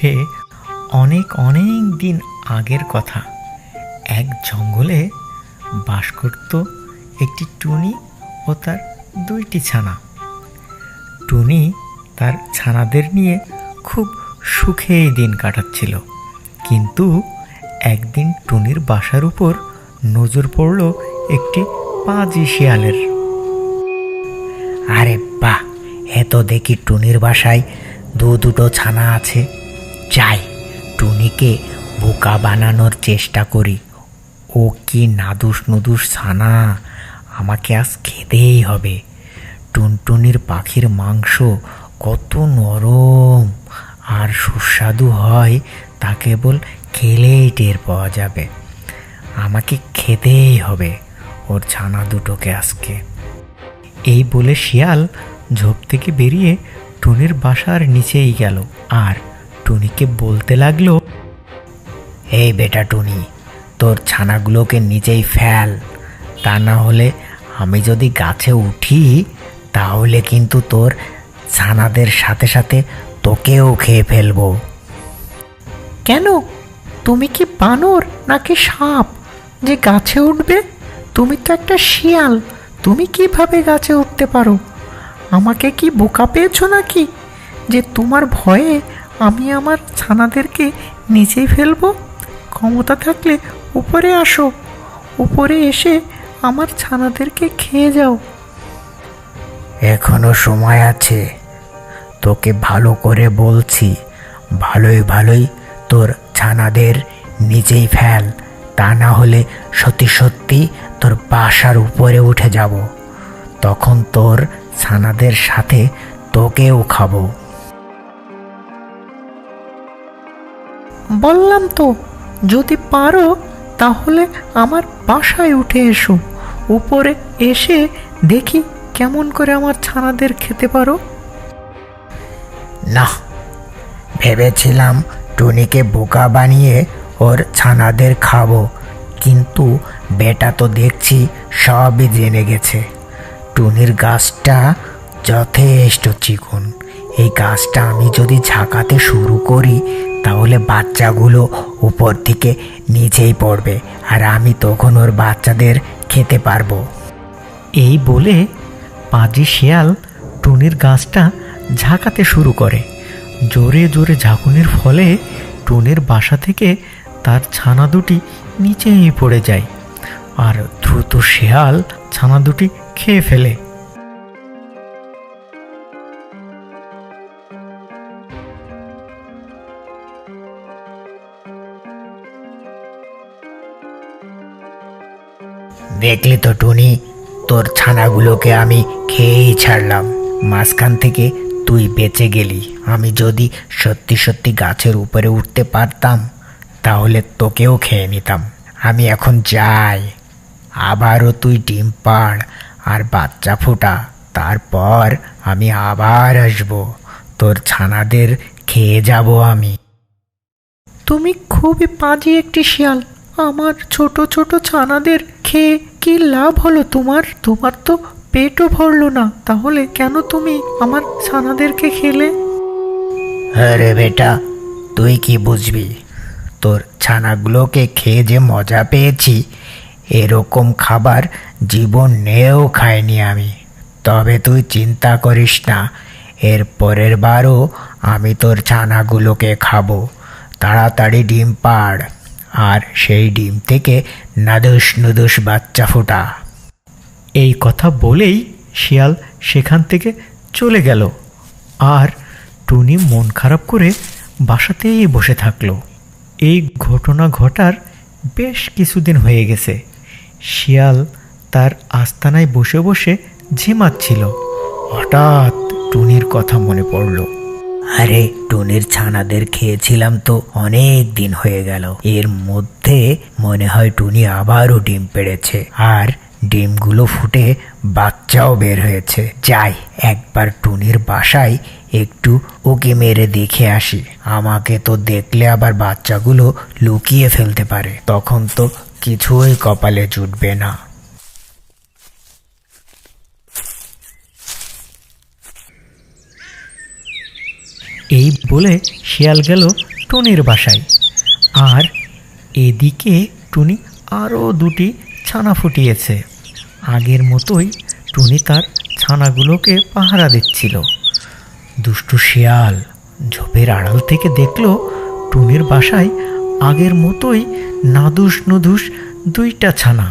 সে অনেক অনেক দিন আগের কথা। এক জঙ্গলে বাস করত একটি টুনি ও তার দুইটি ছানা। টুনি তার ছানাদের নিয়ে খুব সুখেই দিন কাটাচ্ছিল, কিন্তু একদিন টুনির বাসার উপর নজর পড়ল একটি পাজি শিয়ালের। আরে বাহ, এত দেখি টুনির বাসায় দুটো ছানা আছে। যাই, টুনিকে বোকা বানানোর চেষ্টা করি। ও কি নাদুস নুদুস ছানা, আমাকে আজ খেতেই হবে। টুনটুনির পাখির মাংস কত নরম আর সুস্বাদু হয়, তা কেবল খেলেই টের পাওয়া যাবে। আমাকে খেতেই হবে ওর ছানা দুটোকে আজকে। এই বলে শিয়াল ঝোপ থেকে বেরিয়ে টুনির বাসার নিচেই গেল আর টুনিকে বলতে লাগলো, এই বেটা টুনি, তোর ছানাগুলোকে নিচেই ফেল, তা না হলে আমি যদি গাছে উঠি তাহলে কিন্তু তোর ছানাদের সাথে সাথে তোকেও খেয়ে ফেলবো। কেন, তুমি কি বানর নাকি সাপ যে গাছে উঠবে? তুমি তো একটা শিয়াল, তুমি কিভাবে গাছে উঠতে পারো? আমাকে কি বোকা পেয়েছো নাকি যে তোমার ভয়ে আমি আমার ছানাদেরকে নিচেই ফেলবো? ক্ষমতা থাকলে উপরে আসো, উপরে এসে আমার ছানাদেরকে খেয়ে যাও। এখনো সময় আছে, তোকে ভালো করে বলছি, ভালোই ভালোই তোর ছানাদের নিচেই ফেল, তা না হলে সত্যি সত্যি তোর বাসার উপরে উঠে যাব। তখন তোর ছানাদের সাথে তোকেও খাবো। বললাম তো, যদি পারো তাহলে আমার বাসায় উঠে এসো, উপরে এসে দেখি কেমন করে আমার ছানাদের খেতে পারো। না, ভেবেছিলাম টুনিকে বোকা বানিয়ে ওর ছানাদের খাবো, কিন্তু বেটা তো দেখছি সবই জেনে গেছে। টুনির গাছটা যথেষ্ট চিকন, এই গাছটা আমি যদি ঝাঁকাতে শুরু করি তাহলে বাচ্চাগুলো উপর থেকে নিচেই পড়বে, আর আমি তখন ওর বাচ্চাদের খেতে পারবো। এই বলে পাজি শিয়াল টুনির গাছটা ঝাঁকাতে শুরু করে। জোরে জোরে ঝাঁকুনির ফলে টুনির বাসা থেকে তার ছানা দুটি নিচেই পড়ে যায় আর দ্রুত শিয়াল ছানা দুটি খেয়ে ফেলে। দেখলি তো টুনি, তোর ছানাগুলোকে আমি খেয়েই ছাড়লাম, মাঝখান থেকে তুই বেঁচে গেলি। আমি যদি সত্যি সত্যি গাছের উপরে উঠতে পারতাম তাহলে তোকেও খেয়ে নিতাম। আমি এখন যাই, আবারও তুই ডিম পাড় আর বাচ্চা ফোটা, তারপর আমি আবার আসবো, তোর ছানাদের খেয়ে যাব আমি। তুমি খুবই পাজি একটি শিয়াল, আমার ছোট ছোট ছানাদের খেয়ে কি লাভ হলো তোমার? তোমার তো পেটও ভরলো না, তাহলে কেন তুমি আমার ছানাদেরকে খেলে? আরে বেটা, তুই কি বুঝবি? তোর ছানাগুলোকে খেয়ে যে মজা পেয়েছি, এরকম খাবার জীবনেও খাইনি আমি। তবে তুই চিন্তা করিস না, এর পরের বারও আমি তোর ছানাগুলোকে খাবো। তাড়াতাড়ি ডিম পাড় আর সেই ডিম থেকে নাদুস নুদুস বাচ্চা ফোটা। এই কথা বলেই শিয়াল সেখান থেকে চলে গেল আর টুনি মন খারাপ করে বাসাতেই বসে থাকলো। এই ঘটনা ঘটার বেশ কিছুদিন হয়ে গেছে। শিয়াল তার আস্তানায় বসে বসে ঝিমাচ্ছিল। হঠাৎ টুনির কথা মনে পড়ল। আরে, টুনির ছানাদের খেয়েছিলাম তো অনেক দিন হয়ে গেল, এর মধ্যে মনে হয় টুনি আবারও ডিম পেড়েছে আর ডিমগুলো ফুটে বাচ্চাও বের হয়েছে। যাই, একবার টুনির বাসায় একটু ওকে মেরে দেখে আসি। আমাকে তো দেখলে আবার বাচ্চাগুলো লুকিয়ে ফেলতে পারে, তখন তো কিছুই কপালে জুটবে না। এই বলে শিয়াল গেল টুনির বাসায়। আর এদিকে টুনি আরও 2টি ছানা ফুটিয়েছে। আগের মতোই টুনি তার ছানাগুলোকে পাহারা দিচ্ছিল। দুষ্টু শিয়াল ঝোপের আড়াল থেকে দেখল টুনির বাসায় আগের মতোই নাদুস নুদুস 2টা ছানা।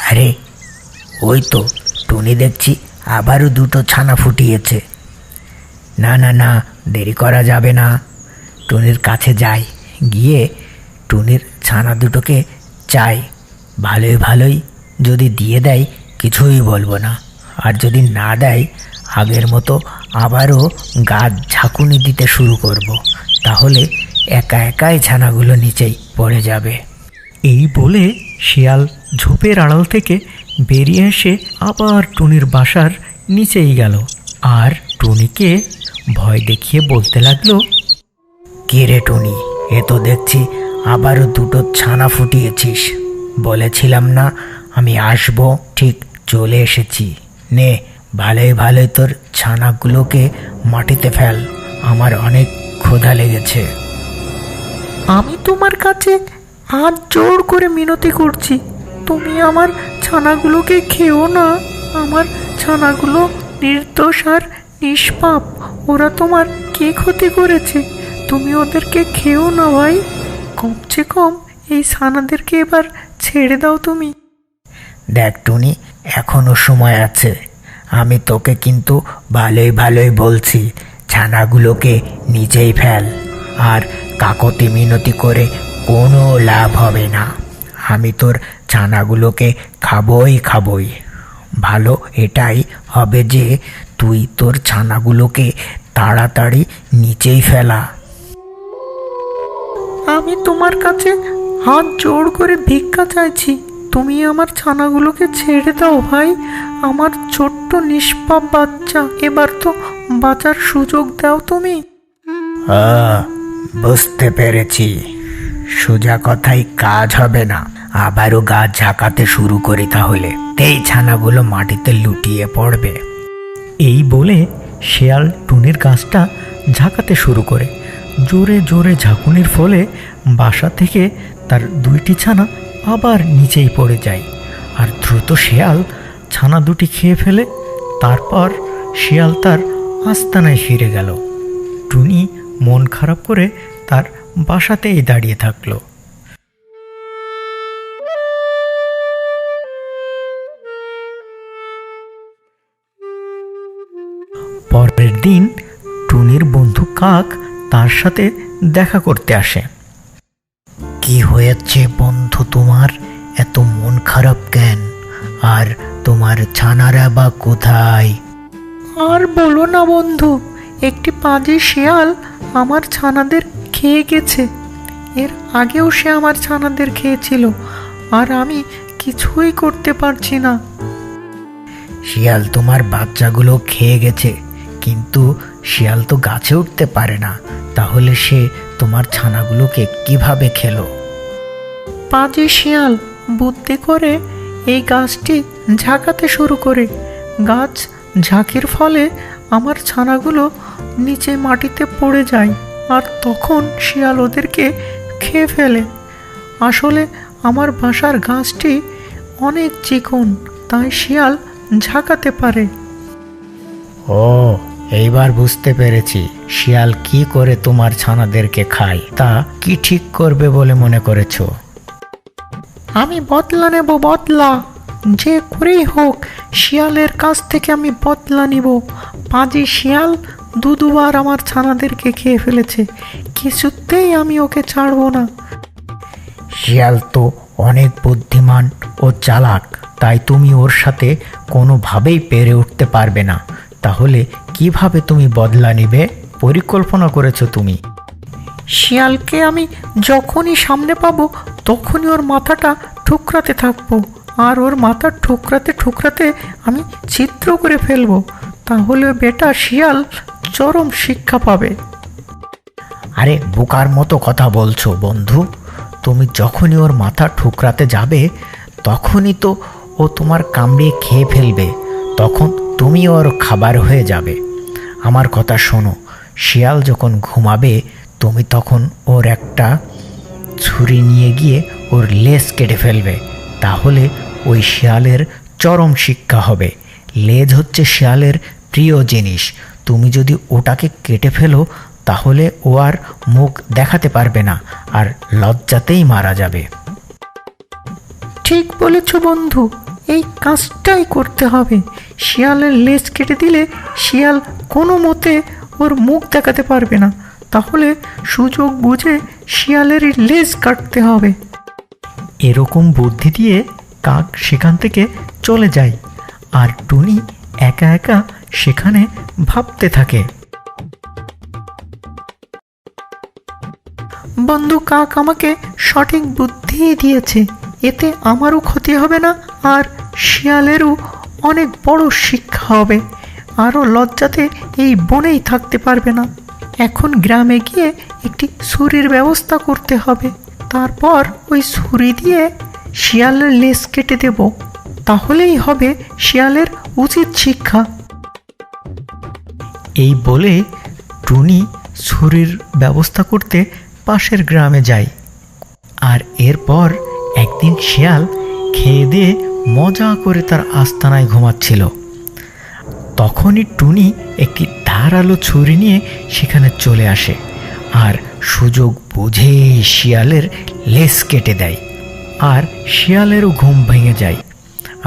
আরে ওই তো টুনি দেখছি আবারও 2টো ছানা ফুটিয়েছে। না না না, দেরি করা যাবে না, টুনির কাছে যাই, গিয়ে টুনির ছানা দুটোকে চাই। ভালোই ভালোই যদি দিয়ে দেয় কিছুই বলবো না, আর যদি না দেয় আগের মতো আবারও গাছ ঝাঁকুনি দিতে শুরু করব। তাহলে একা একাই ছানাগুলো নিচেই পড়ে যাবে। এই বলে শিয়াল ঝোপের আড়াল থেকে বেরিয়ে এসে আবার টুনির বাসার নিচেই গেল, আর টুনিকে ভয় দেখিয়ে বলতে লাগলো, কে রে টুনি, এ তো দেখছি আবারও 2টো ছানা ফুটিয়েছিস। বলেছিলাম না আমি আসবো, ঠিক চলে এসেছি। নে ভালোই ভালোই তোর ছানাগুলোকে মাটিতে ফেল, আমার অনেক ক্ষুধা লেগেছে। আমি তোমার কাছে হাত জোড় করে মিনতি করছি, তুমি আমার ছানাগুলোকে খেও না। আমার ছানাগুলো নির্দোষ আর নিষ্পাপ, ওরা তোমার কি ক্ষতি করেছে? তুমি ওদেরকে খেও না ভাই, কমসে কম এই ছানাদেরকে এবার ছেড়ে দাও তুমি। দেখ টুনি, এখনো সময় আছে, আমি তোকে কিন্তু ভালোই ভালোই বলছি, ছানাগুলোকে নিচেই ফেল। আর কাকতি মিনতি করে কোনো লাভ হবে না, আমি তোর ছানাগুলোকে খাবই। ভালো এটাই হবে যে তুই তোর ছানাগুলোকে তাড়াতাড়ি নিচেই ফেলা। আমি তোমার কাছে হাত জোড় করে ভিক্ষা চাইছি, তুমি আমার ছানাগুলোকে ছেড়ে দাও ভাই। আমার ছোট্ট নিষ্পাপ বাচ্চা, এবার তো বাঁচার সুযোগ দাও তুমি। বুঝতে পেরেছি, সোজা কথাই কাজ হবে না, আবারও গাছ ঝাঁকাতে শুরু করি তাহলে, এই ছানাগুলো মাটিতে লুটিয়ে পড়বে। এই বলে শিয়াল টুনির গাছটা ঝাঁকাতে শুরু করে। জোরে জোরে ঝাঁকুনির ফলে বাসা থেকে তার 2টি ছানা আবার নিচেই পড়ে যায়। আর দ্রুত শিয়াল ছানা 2টি খেয়ে ফেলে। তারপর শিয়াল তার আস্তানায় ফিরে গেল। টুনি মন খারাপ করে তার বাসাতেই দাঁড়িয়ে থাকলো। পরের দিন টুনির বন্ধু কাক তার সাথে দেখা করতে আসে। কি হয়েছে বন্ধু তোমার, এত মন খারাপ কেন? আর তোমার ছানারা বা কোথায়? আর বলো না বন্ধু, একটি পাজি শিয়াল আমার ছানাদের খেয়ে গেছে। এর আগেও সে আমার ছানাদের খেয়েছিল, আর আমি কিছুই করতে পারছি না। শিয়াল তোমার বাচ্চাগুলো খেয়ে গেছে, কিন্তু শিয়াল তো গাছে উঠতে পারে না, তাহলে সে তোমার ছানাগুলোকে কিভাবে খেলো? পাজি শিয়াল বুদ্ধি করে এই গাছটি ঝাঁকাতে শুরু করে। গাছ ঝাঁকির ফলে আমার ছানাগুলো নিচে মাটিতে পড়ে যায়, আর তখন শিয়াল ওদেরকে খেয়ে ফেলে। আসলে আমার বাসার গাছটি অনেক চিকন, তাই শিয়াল ঝাঁকাতে পারে। ও, এইবার বুঝতে পেরেছি শিয়াল কি করে তোমার ছানাদেরকে খায়। তা কি ঠিক করবে বলে মনে করেছো? আমি বদলা নেব, বদলা যে করেই হোক শিয়ালের কাছ থেকে আমি বদলা নিব। পাজি শিয়াল 2বার আমার ছানাদেরকে খেয়ে ফেলেছে, কিছুতেই আমি ওকে ছাড়বো না। শিয়াল তো অনেক বুদ্ধিমান ও চালাক, তাই তুমি ওর সাথে কোনোভাবেই পেরে উঠতে পারবে না। তাহলে কিভাবে তুমি বদলা নিবে পরিকল্পনা করেছো তুমি? শিয়ালকে আমি যখনই সামনে পাবো তখনই ওর মাথাটা ঠুকরাতে থাকবো, আর ওর মাথা ঠুকরাতে ঠুকরাতে আমি ছিদ্র করে ফেলবো। তাহলে বেটা শিয়াল চরম শিক্ষা পাবে। আরে বোকার মতো কথা বলছো বন্ধু, তুমি যখনই ওর মাথা ঠুকরাতে যাবে তখনই তো ও তোমার কামড়িয়ে খেয়ে ফেলবে, তখন তুমি ওর খাবার হয়ে যাবে। আমার কথা শোনো, শিয়াল যখন ঘুমাবে তুমি তখন ওর একটা ছুরি নিয়ে গিয়ে ওর লেজ কেটে ফেলবে। তাহলে ওই শিয়ালের চরম শিক্ষা হবে। লেজ হচ্ছে শিয়ালের প্রিয় জিনিস। তুমি যদি ওটাকে কেটে ফেলো তাহলে ও আর মুখ দেখাতে পারবে না, আর লজ্জাতেই মারা যাবে। ঠিক বলেছ বন্ধু, এই কাজটাই করতে হবে। শিয়ালের লেজ কেটে দিলে শিয়াল কোনো মতে ওর মুখ দেখাতে পারবে না। তাহলে সুযোগ বুঝে শিয়ালের লেজ কাটতে হবে। এরকম বুদ্ধি দিয়ে কাক সেখান থেকে চলে যায়, আর টুনি একা একা সেখানে ভাবতে থাকে। বন্ধু কাক আমাকে সঠিক বুদ্ধি দিয়েছে, এতে আমারও ক্ষতি হবে না, আর শিয়ালেরও অনেক বড় শিক্ষা হবে। আরও লজ্জাতে এই বনেই থাকতে পারবে না। এখন গ্রামে গিয়ে একটি ছুরির ব্যবস্থা করতে হবে। তারপর ওই ছুরি দিয়ে শিয়ালের লেজ কেটে দেব, তাহলেই হবে শিয়ালের উচিত শিক্ষা। এই বলে টুনি ছুরির ব্যবস্থা করতে পাশের গ্রামে যায়। আর এরপর একদিন শিয়াল খেয়ে দিয়ে মজা করে তার আস্তানায় ঘুমাচ্ছিল। তখনই টুনি একটি ধারালো ছুরি নিয়ে সেখানে চলে আসে, আর সুযোগ বুঝে শিয়ালের লেজ কেটে দেয়। আর শিয়ালেরও ঘুম ভেঙে যায়,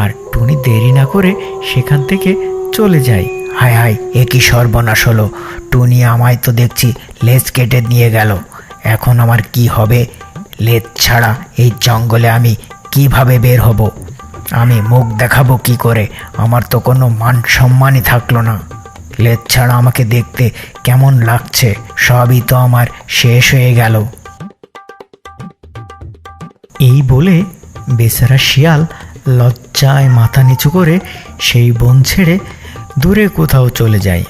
আর টুনি দেরি না করে সেখান থেকে চলে যায়। হায় হায়, এ কি সর্বনাশ হলো! টুনি আমায় তো দেখছি লেজ কেটে নিয়ে গেল। এখন আমার কি হবে? লেজ ছাড়া এই জঙ্গলে আমি কিভাবে বের হব? আমি মুখ দেখাবো কি করে? আমার তো কোনো মান সম্মানই থাকলো না। লেজ ছাড়া আমাকে দেখতে কেমন লাগছে! সবই তো আমার শেষ হয়ে গেল। এই বলে বেচারা শিয়াল লজ্জায় মাথা নিচু করে সেই বন ছেড়ে দূরে কোথাও চলে যায়।